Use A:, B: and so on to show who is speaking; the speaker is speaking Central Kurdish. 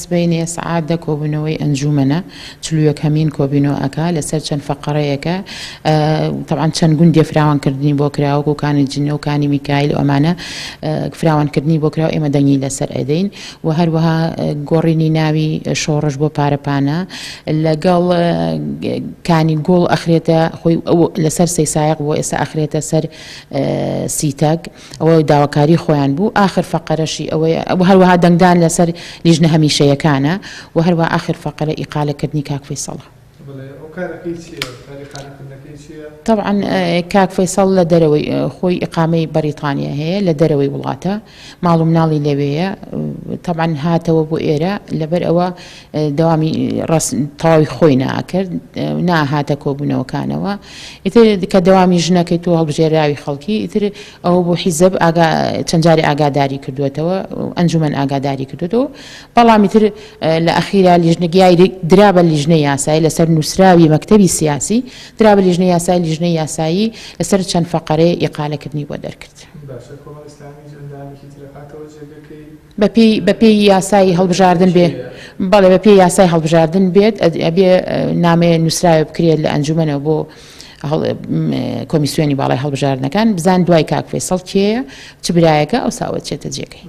A: سبەینێ سەعادە کۆبوونەوەی ئەنجومەنە چلوویەکەمین کۆبوونەوە ئەکا لەسەر چەند فەقەرەیەکە طبعاً چەند گوندێ فراوانکردنی بۆ کراوە و کانی جنە و کانی میکایل و ئەمانە فراوانکردنی بۆ کراوە ئێمە دەنگی لەسەر ئەدەین و هەروەها گۆڕینی ناوی شۆڕش بۆ پارەپانە لەگەڵ کانی گۆڵ ئەخرێتە خۆی لەسەر سەی سایق بۆ ئێستا ئەخرێتە سەر سیتەک ئەوە داواکاری خۆیان بوو ئاخر فەقەرەشی ئەوەیە هەروەها دەنگدان لەسەر لیژنە هەمیشەیەکانە و هەروە آخر فەقەرە ئیقالەکردنی کاک فەیسەڵە. طبعا کاک فەیسەڵ لە دەرەوەی خۆی ئیقامەی بەریتانیا هەیە لە دەرەوەی وڵاتە ماڵ و مناڵی لەوەیە طبعا هاتەوە بۆ ئێرە لەبەر ئەوە دەوامی تەواوی خۆی ناکرد ناهاتە کۆبوونەوەکانەوە ئیتر کە دەوامی ژنەکەی تۆ هەڵبژێراوی خەڵکی ئیتر ئەوە بۆ حیزب چەند جارێ ئاگاداری کردوێتەوە ئەنجومەن ئاگاداری کردوێتەوە بەڵامی تر لە ئەخیرا لیژنەگیای درا بە لیژنەی یاسایی لەسەر نووسراوی مەکتەبی سیاسی درا بە لیژنەی یاسایی لیژنەی یاسایی لەسەر چەند فەقەرەی ئیقالەکردنی بۆ دەرکرد. بەپێی یاسایی هەڵبژاردن بێ بەڵێ بەپێی یاسای هەڵبژاردن بێت ئەبێ نامەیە نووسراوی بکرێت لە ئەنجومەنەوە بۆ کۆمیسیۆنی باڵای هەڵبژاردنەکان بزان دوای کاک فەیسەڵ کێیە چ برایەکە ئەو ساوە چێتە جێگەی.